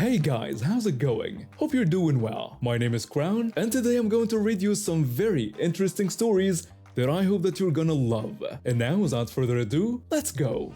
Hey guys, how's it going? Hope you're doing well. My name is Crown, and today I'm going to read you some very interesting stories that I hope that you're gonna love. And now, without further ado, let's go!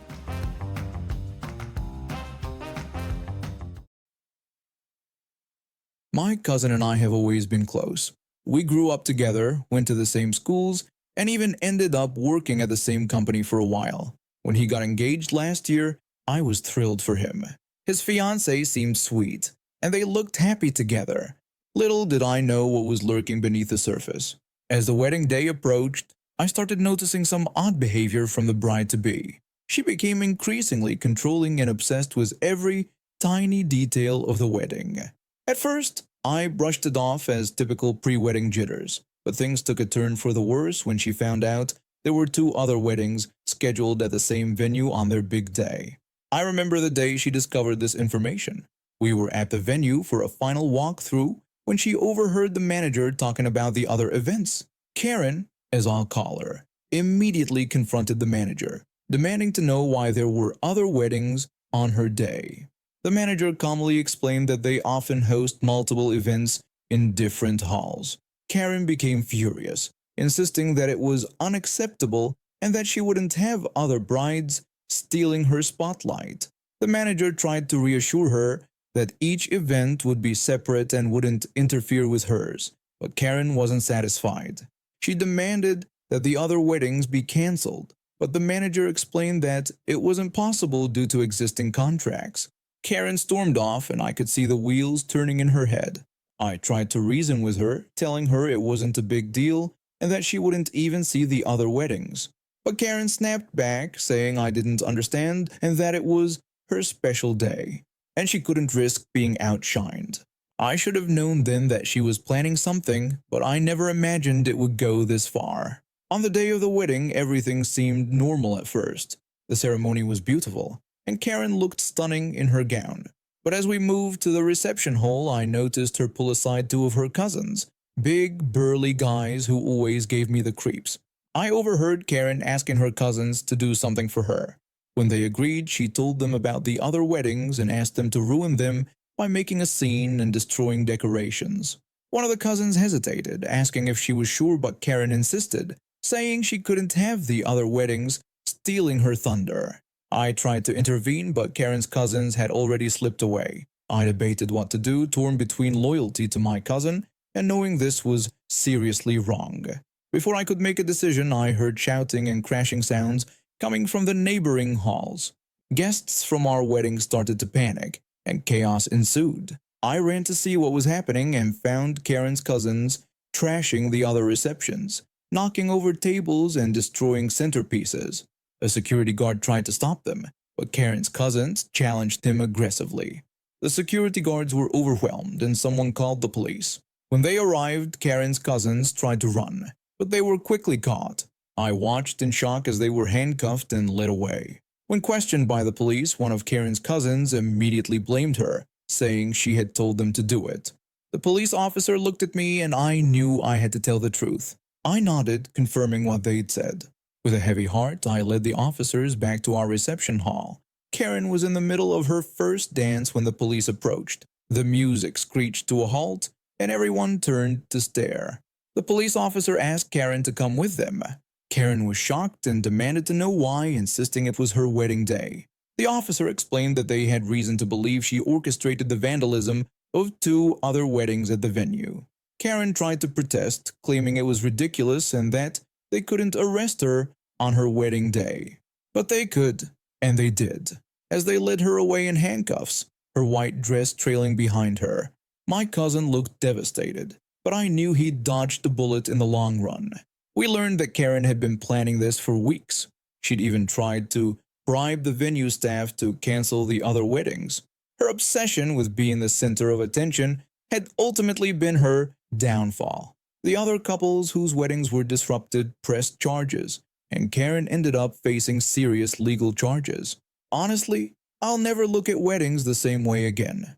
My cousin and I have always been close. We grew up together, went to the same schools, and even ended up working at the same company for a while. When he got engaged last year, I was thrilled for him. His fiancée seemed sweet, and they looked happy together. Little did I know what was lurking beneath the surface. As the wedding day approached, I started noticing some odd behavior from the bride-to-be. She became increasingly controlling and obsessed with every tiny detail of the wedding. At first, I brushed it off as typical pre-wedding jitters, but things took a turn for the worse when she found out there were two other weddings scheduled at the same venue on their big day. I remember the day she discovered this information. We were at the venue for a final walkthrough when she overheard the manager talking about the other events. Karen, as I'll call her, immediately confronted the manager, demanding to know why there were other weddings on her day. The manager calmly explained that they often host multiple events in different halls. Karen became furious, insisting that it was unacceptable and that she wouldn't have other brides stealing her spotlight. The manager tried to reassure her that each event would be separate and wouldn't interfere with hers, but Karen wasn't satisfied. She demanded that the other weddings be cancelled, but the manager explained that it was impossible due to existing contracts. Karen stormed off, and I could see the wheels turning in her head. I tried to reason with her, telling her it wasn't a big deal and that she wouldn't even see the other weddings. But Karen snapped back, saying I didn't understand and that it was her special day, and she couldn't risk being outshined. I should have known then that she was planning something, but I never imagined it would go this far. On the day of the wedding, everything seemed normal at first. The ceremony was beautiful, and Karen looked stunning in her gown. But as we moved to the reception hall, I noticed her pull aside two of her cousins, big, burly guys who always gave me the creeps. I overheard Karen asking her cousins to do something for her. When they agreed, she told them about the other weddings and asked them to ruin them by making a scene and destroying decorations. One of the cousins hesitated, asking if she was sure, but Karen insisted, saying she couldn't have the other weddings stealing her thunder. I tried to intervene, but Karen's cousins had already slipped away. I debated what to do, torn between loyalty to my cousin and knowing this was seriously wrong. Before I could make a decision, I heard shouting and crashing sounds coming from the neighboring halls. Guests from our wedding started to panic, and chaos ensued. I ran to see what was happening and found Karen's cousins trashing the other receptions, knocking over tables and destroying centerpieces. A security guard tried to stop them, but Karen's cousins challenged him aggressively. The security guards were overwhelmed and someone called the police. When they arrived, Karen's cousins tried to run, but they were quickly caught. I watched in shock as they were handcuffed and led away. When questioned by the police, one of Karen's cousins immediately blamed her, saying she had told them to do it. The police officer looked at me and I knew I had to tell the truth. I nodded, confirming what they'd said. With a heavy heart, I led the officers back to our reception hall. Karen was in the middle of her first dance when the police approached. The music screeched to a halt, and everyone turned to stare. The police officer asked Karen to come with them. Karen was shocked and demanded to know why, insisting it was her wedding day. The officer explained that they had reason to believe she orchestrated the vandalism of two other weddings at the venue. Karen tried to protest, claiming it was ridiculous and that they couldn't arrest her on her wedding day. But they could, and they did, as they led her away in handcuffs, her white dress trailing behind her. My cousin looked devastated, but I knew he'd dodged the bullet in the long run. We learned that Karen had been planning this for weeks. She'd even tried to bribe the venue staff to cancel the other weddings. Her obsession with being the center of attention had ultimately been her downfall. The other couples whose weddings were disrupted pressed charges, and Karen ended up facing serious legal charges. Honestly, I'll never look at weddings the same way again.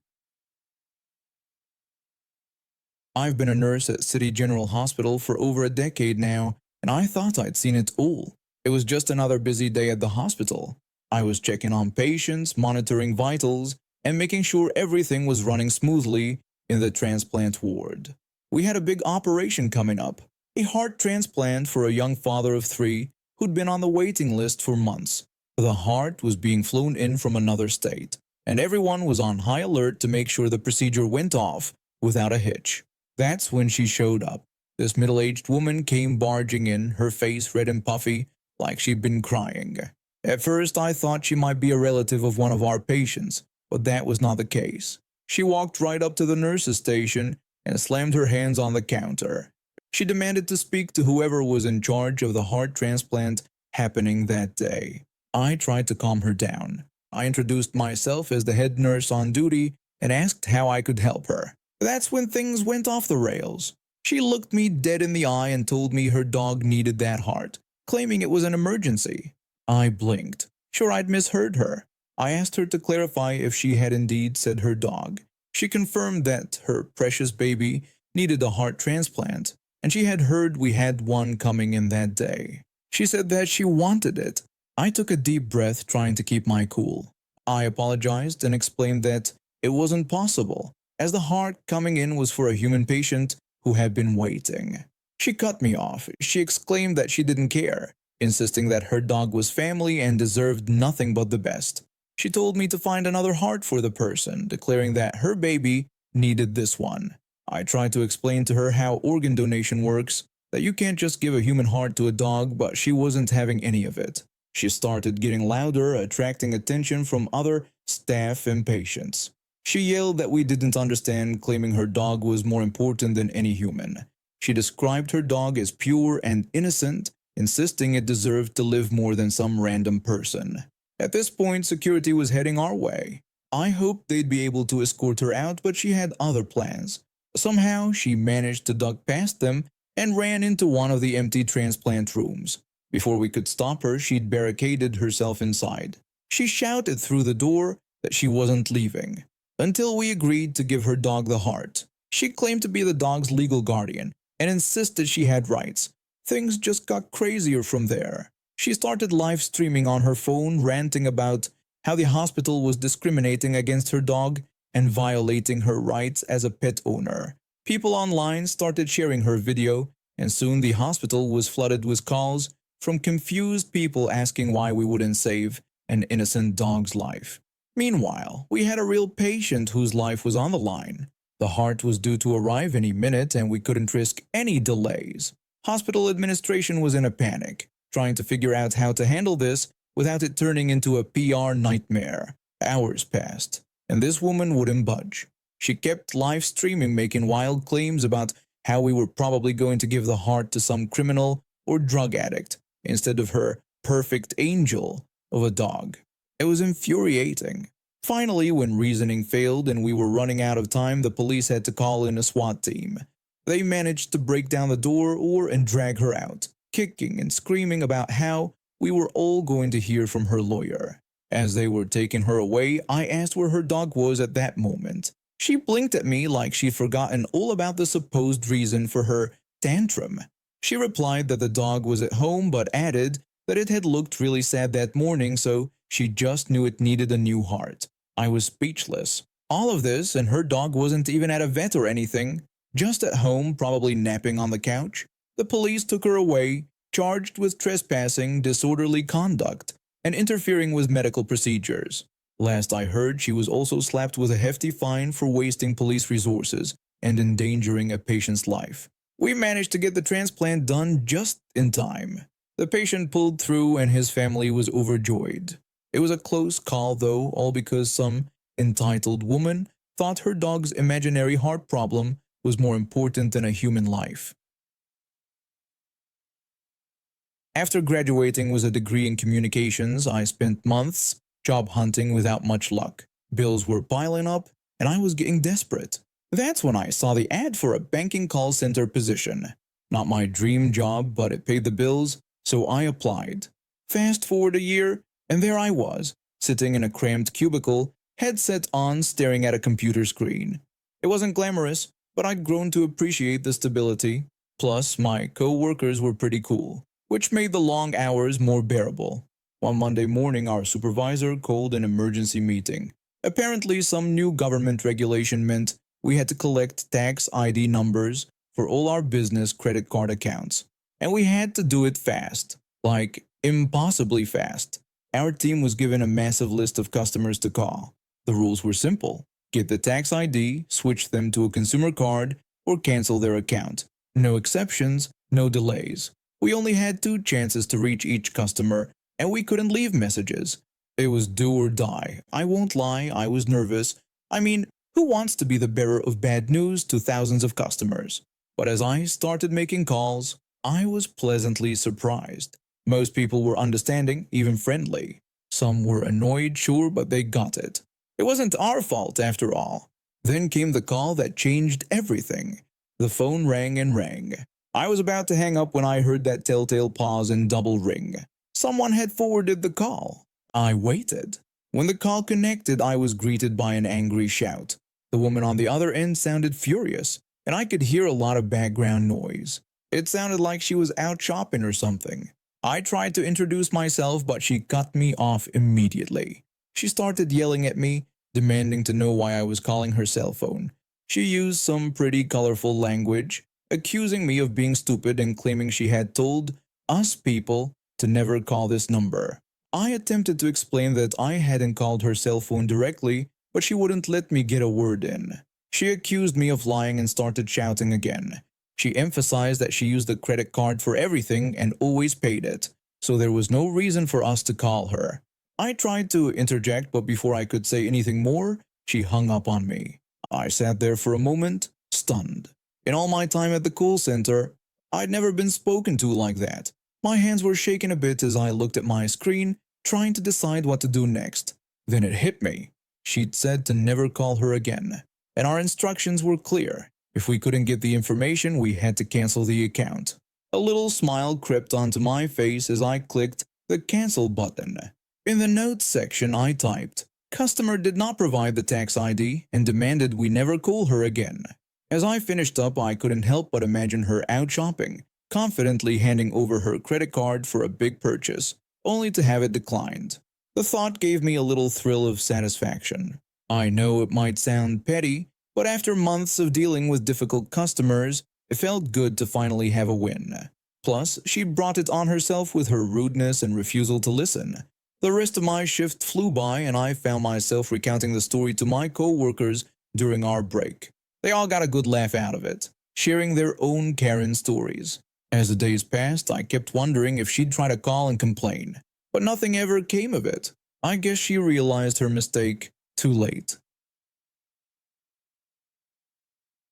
I've been a nurse at City General Hospital for over a decade now, and I thought I'd seen it all. It was just another busy day at the hospital. I was checking on patients, monitoring vitals, and making sure everything was running smoothly in the transplant ward. We had a big operation coming up, a heart transplant for a young father of 3 who'd been on the waiting list for months. The heart was being flown in from another state, and everyone was on high alert to make sure the procedure went off without a hitch. That's when she showed up. This middle-aged woman came barging in, her face red and puffy, like she'd been crying. At first, I thought she might be a relative of one of our patients, but that was not the case. She walked right up to the nurse's station and slammed her hands on the counter. She demanded to speak to whoever was in charge of the heart transplant happening that day. I tried to calm her down. I introduced myself as the head nurse on duty and asked how I could help her. That's when things went off the rails. She looked me dead in the eye and told me her dog needed that heart, claiming it was an emergency. I blinked. Sure, I'd misheard her. I asked her to clarify if she had indeed said her dog. She confirmed that her precious baby needed a heart transplant, and she had heard we had one coming in that day. She said that she wanted it. I took a deep breath, trying to keep my cool. I apologized and explained that it wasn't possible, as the heart coming in was for a human patient who had been waiting. She cut me off. She exclaimed that she didn't care, insisting that her dog was family and deserved nothing but the best. She told me to find another heart for the person, declaring that her baby needed this one. I tried to explain to her how organ donation works, that you can't just give a human heart to a dog, but she wasn't having any of it. She started getting louder, attracting attention from other staff and patients. She yelled that we didn't understand, claiming her dog was more important than any human. She described her dog as pure and innocent, insisting it deserved to live more than some random person. At this point, security was heading our way. I hoped they'd be able to escort her out, but she had other plans. Somehow, she managed to duck past them and ran into one of the empty transplant rooms. Before we could stop her, she'd barricaded herself inside. She shouted through the door that she wasn't leaving, until we agreed to give her dog the heart. She claimed to be the dog's legal guardian and insisted she had rights. Things just got crazier from there. She started live streaming on her phone, ranting about how the hospital was discriminating against her dog and violating her rights as a pet owner. People online started sharing her video, and soon the hospital was flooded with calls from confused people asking why we wouldn't save an innocent dog's life. Meanwhile, we had a real patient whose life was on the line. The heart was due to arrive any minute, and we couldn't risk any delays. Hospital administration was in a panic, trying to figure out how to handle this without it turning into a PR nightmare. Hours passed, and this woman wouldn't budge. She kept live streaming, making wild claims about how we were probably going to give the heart to some criminal or drug addict instead of her perfect angel of a dog. It was infuriating. Finally, when reasoning failed and we were running out of time, the police had to call in a SWAT team. They managed to break down the door and drag her out, kicking and screaming about how we were all going to hear from her lawyer. As they were taking her away, I asked where her dog was at that moment. She blinked at me like she'd forgotten all about the supposed reason for her tantrum. She replied that the dog was at home, but added that it had looked really sad that morning, so she just knew it needed a new heart. I was speechless. All of this, and her dog wasn't even at a vet or anything, just at home, probably napping on the couch. The police took her away, charged with trespassing, disorderly conduct, and interfering with medical procedures. Last I heard, she was also slapped with a hefty fine for wasting police resources and endangering a patient's life. We managed to get the transplant done just in time. The patient pulled through and his family was overjoyed. It was a close call though, all because some entitled woman thought her dog's imaginary heart problem was more important than a human life. After graduating with a degree in communications, I spent months job hunting without much luck. Bills were piling up, and I was getting desperate. That's when I saw the ad for a banking call center position. Not my dream job, but it paid the bills, so I applied. Fast forward a year, and there I was, sitting in a cramped cubicle, headset on, staring at a computer screen. It wasn't glamorous, but I'd grown to appreciate the stability. Plus, my co-workers were pretty cool, which made the long hours more bearable. One Monday morning, our supervisor called an emergency meeting. Apparently, some new government regulation meant we had to collect tax ID numbers for all our business credit card accounts. And we had to do it fast, like impossibly fast. Our team was given a massive list of customers to call. The rules were simple: get the tax ID, switch them to a consumer card, or cancel their account. No exceptions, no delays. We only had 2 chances to reach each customer, and we couldn't leave messages. It was do or die. I won't lie, I was nervous. I mean, who wants to be the bearer of bad news to thousands of customers? But as I started making calls, I was pleasantly surprised. Most people were understanding, even friendly. Some were annoyed, sure, but they got it. It wasn't our fault after all. Then came the call that changed everything. The phone rang and rang. I was about to hang up when I heard that telltale pause and double ring. Someone had forwarded the call. I waited. When the call connected, I was greeted by an angry shout. The woman on the other end sounded furious, and I could hear a lot of background noise. It sounded like she was out shopping or something. I tried to introduce myself, but she cut me off immediately. She started yelling at me, demanding to know why I was calling her cell phone. She used some pretty colorful language, accusing me of being stupid and claiming she had told us people to never call this number. I attempted to explain that I hadn't called her cell phone directly, but she wouldn't let me get a word in. She accused me of lying and started shouting again. She emphasized that she used the credit card for everything and always paid it, so there was no reason for us to call her. I tried to interject, but before I could say anything more, she hung up on me. I sat there for a moment, stunned. In all my time at the call center, I'd never been spoken to like that. My hands were shaking a bit as I looked at my screen, trying to decide what to do next. Then it hit me. She'd said to never call her again, and our instructions were clear. If we couldn't get the information, we had to cancel the account. A little smile crept onto my face as I clicked the cancel button. In the notes section, I typed, "Customer did not provide the tax ID and demanded we never call her again." As I finished up, I couldn't help but imagine her out shopping, confidently handing over her credit card for a big purchase, only to have it declined. The thought gave me a little thrill of satisfaction. I know it might sound petty, but after months of dealing with difficult customers, it felt good to finally have a win. Plus, she brought it on herself with her rudeness and refusal to listen. The rest of my shift flew by, and I found myself recounting the story to my co-workers during our break. They all got a good laugh out of it, sharing their own Karen stories. As the days passed, I kept wondering if she'd try to call and complain, but nothing ever came of it. I guess she realized her mistake too late.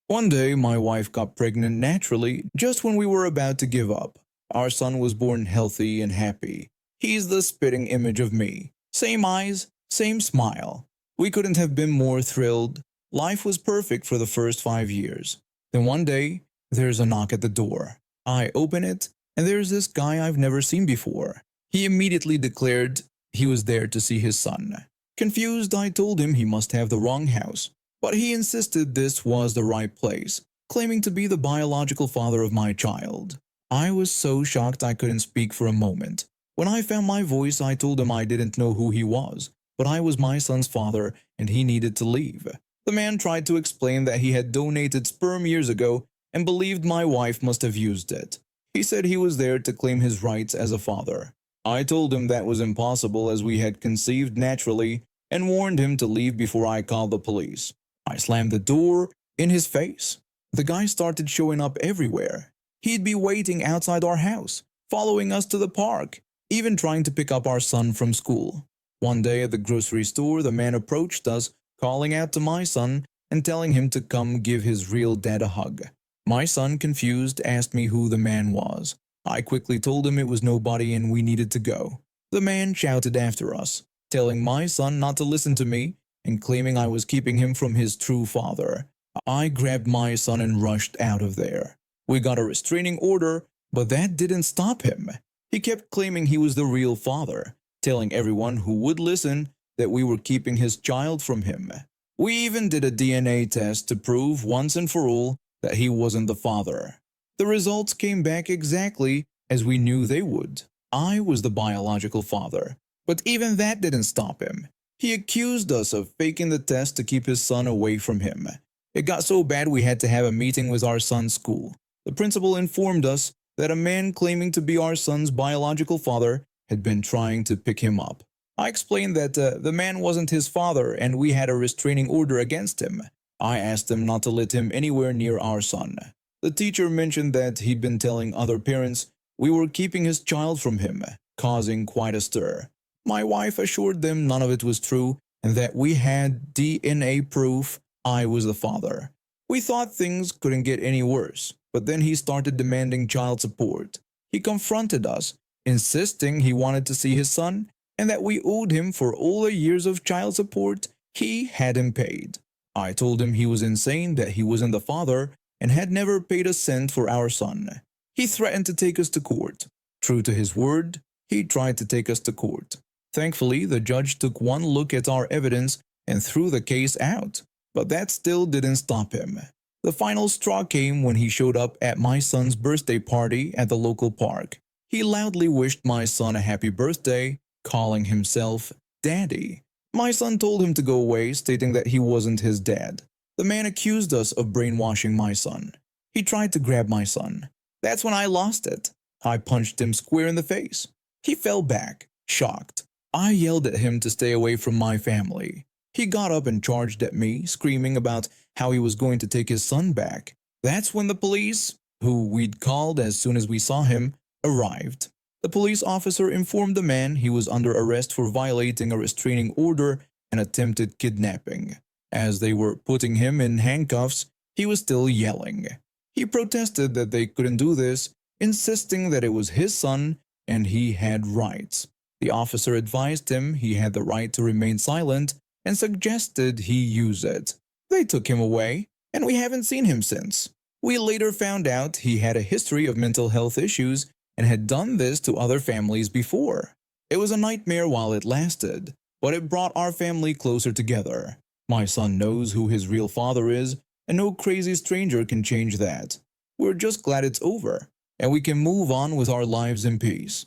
One day, my wife got pregnant naturally just when we were about to give up. Our son was born healthy and happy. He's the spitting image of me. Same eyes, same smile. We couldn't have been more thrilled. Life was perfect for the first 5 years. Then one day, there's a knock at the door. I open it, and there's this guy I've never seen before. He immediately declared he was there to see his son. Confused, I told him he must have the wrong house, but he insisted this was the right place, claiming to be the biological father of my child. I was so shocked I couldn't speak for a moment. When I found my voice, I told him I didn't know who he was, but I was my son's father and he needed to leave. The man tried to explain that he had donated sperm years ago and believed my wife must have used it. He said he was there to claim his rights as a father. I told him that was impossible as we had conceived naturally and warned him to leave before I called the police. I slammed the door in his face. The guy started showing up everywhere. He'd be waiting outside our house, following us to the park, even trying to pick up our son from school. One day at the grocery store, the man approached us, calling out to my son and telling him to come give his real dad a hug. My son, confused, asked me who the man was. I quickly told him it was nobody and we needed to go. The man shouted after us, telling my son not to listen to me and claiming I was keeping him from his true father. I grabbed my son and rushed out of there. We got a restraining order, but that didn't stop him. He kept claiming he was the real father, telling everyone who would listen that we were keeping his child from him. We even did a DNA test to prove once and for all that he wasn't the father. The results came back exactly as we knew they would. I was the biological father, but even that didn't stop him. He accused us of faking the test to keep his son away from him. It got so bad we had to have a meeting with our son's school. The principal informed us that a man claiming to be our son's biological father had been trying to pick him up. I explained that the man wasn't his father and we had a restraining order against him. I asked him not to let him anywhere near our son. The teacher mentioned that he'd been telling other parents we were keeping his child from him, causing quite a stir. My wife assured them none of it was true and that we had DNA proof I was the father. We thought things couldn't get any worse, but then he started demanding child support. He confronted us, insisting he wanted to see his son and that we owed him for all the years of child support he hadn't paid. I told him he was insane, that he wasn't the father and had never paid a cent for our son. He threatened to take us to court. True to his word, he tried to take us to court. Thankfully, the judge took one look at our evidence and threw the case out, but that still didn't stop him. The final straw came when he showed up at my son's birthday party at the local park. He loudly wished my son a happy birthday, calling himself Daddy. My son told him to go away, stating that he wasn't his dad. The man accused us of brainwashing my son. He tried to grab my son. That's when I lost it. I punched him square in the face. He fell back, shocked. I yelled at him to stay away from my family. He got up and charged at me, screaming about how he was going to take his son back. That's when the police, who we'd called as soon as we saw him, arrived. The police officer informed the man he was under arrest for violating a restraining order and attempted kidnapping. As they were putting him in handcuffs, he was still yelling. He protested that they couldn't do this, insisting that it was his son and he had rights. The officer advised him he had the right to remain silent and suggested he use it. They took him away, and we haven't seen him since. We later found out he had a history of mental health issues and had done this to other families before. It was a nightmare while it lasted, but it brought our family closer together. My son knows who his real father is, and no crazy stranger can change that. We're just glad it's over, and we can move on with our lives in peace.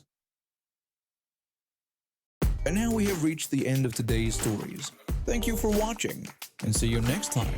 And now we have reached the end of today's stories. Thank you for watching, and see you next time.